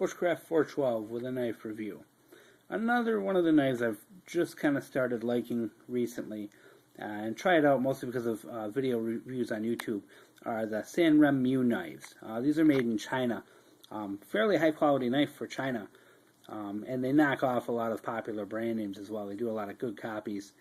Bushcraft 412 with a knife review. Another one of the knives I've just kind of started liking recently and try it out mostly because of video reviews on YouTube are the Sanrenmu knives. These are made in China. Fairly high quality knife for China. And they knock off a lot of popular brand names as well. They do a lot of good copies.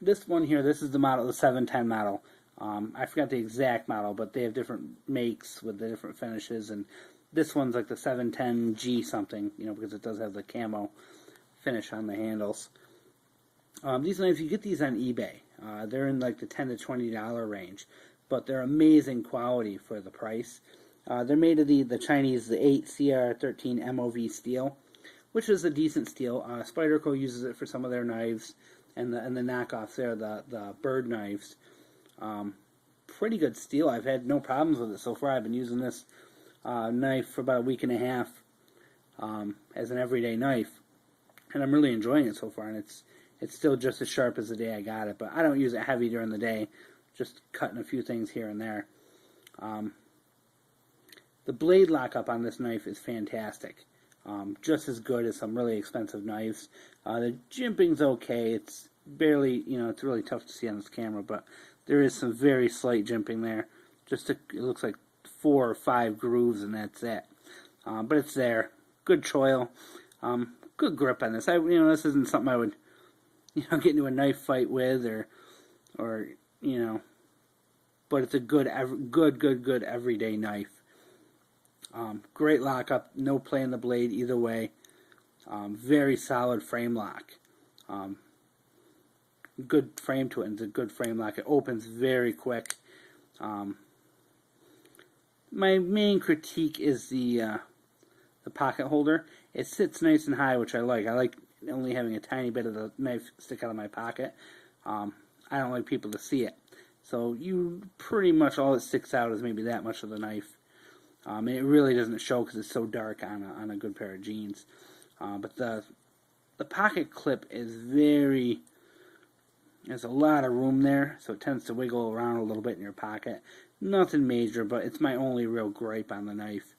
This one here, this is the model, the 710 model. I forgot the exact model, but they have different makes with the different finishes, and this one's like the 710G something, because it does have the camo finish on the handles. These knives, you get these on eBay. They're in like the $10 to $20 range, but they're amazing quality for the price. They're made of the Chinese, the 8 CR13 MOV steel, which is a decent steel. Spyderco uses it for some of their knives, and the knockoffs there, the bird knives. Pretty good steel. I've had no problems with it so far. I've been using this knife for about a week and a half as an everyday knife, and I'm really enjoying it so far. And it's still just as sharp as the day I got it, but I don't use it heavy during the day, just cutting a few things here and there. The blade lockup on this knife is fantastic, just as good as some really expensive knives. The jimping's okay. It's barely, it's really tough to see on this camera, but there is some very slight jimping there. It looks like 4 or 5 grooves, and that's it. But it's there. Good choil. Good grip on this. This isn't something I would, get into a knife fight with, or but it's a good everyday knife. Great lockup. No play in the blade either way. Very solid frame lock. Good frame to it, and it's a good frame lock. It opens very quick. My main critique is the pocket holder. It sits nice and high, which I like. I like only having a tiny bit of the knife stick out of my pocket. I don't like people to see it. So pretty much all that sticks out is maybe that much of the knife. And it really doesn't show because it's so dark on a good pair of jeans. But the pocket clip is there's a lot of room there, so it tends to wiggle around a little bit in your pocket. Nothing major, but it's my only real gripe on the knife,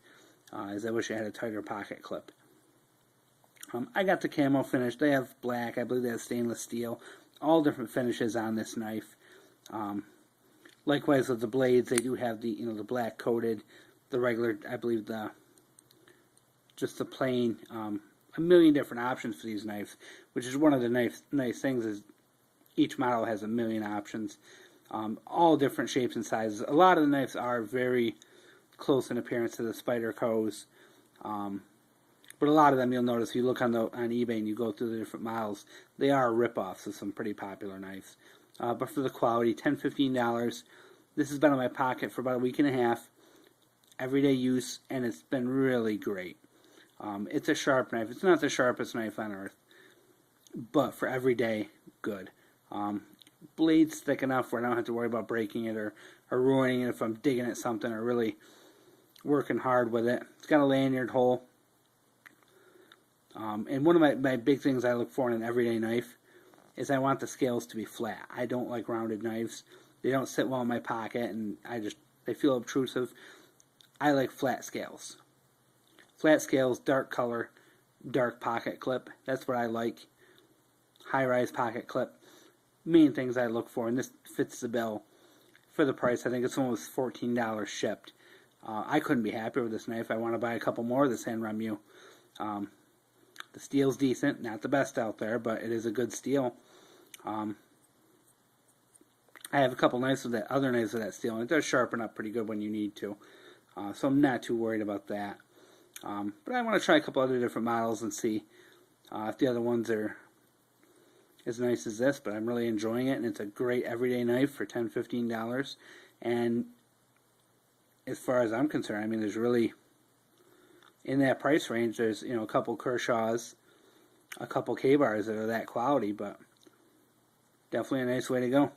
is I wish I had a tighter pocket clip. I got the camo finish. They have black, I believe they have stainless steel, all different finishes on this knife. Likewise with the blades, they do have the the black coated, the regular, I believe just the plain. A million different options for these knives, which is one of the nice things is each model has a million options, all different shapes and sizes. A lot of the knives are very close in appearance to the Spydercos, but a lot of them you'll notice if you look on eBay and you go through the different models, they are rip-offs of some pretty popular knives. But for the quality, $10, $15. This has been in my pocket for about a week and a half, everyday use, and it's been really great. It's a sharp knife. It's not the sharpest knife on earth, but for every day, good. Blade's thick enough where I don't have to worry about breaking it or ruining it if I'm digging at something or really working hard with it. It's got a lanyard hole. And one of my big things I look for in an everyday knife is I want the scales to be flat. I don't like rounded knives. They don't sit well in my pocket, and they feel obtrusive. I like flat scales. Flat scales, dark color, dark pocket clip. That's what I like. High-rise pocket clip. Main things I look for, and this fits the bill for the price. I think it's almost $14 shipped. I couldn't be happier with this knife. I want to buy a couple more of the Sanrenmu. The steel's decent, not the best out there, but it is a good steel. I have a couple knives with other knives with that steel, and it does sharpen up pretty good when you need to. So I'm not too worried about that. But I want to try a couple other different models and see if the other ones are as nice as this, but I'm really enjoying it, and it's a great everyday knife for $10, $15. And as far as I'm concerned, I mean, there's really, in that price range, there's, a couple Kershaws, a couple K-bars that are that quality, but definitely a nice way to go.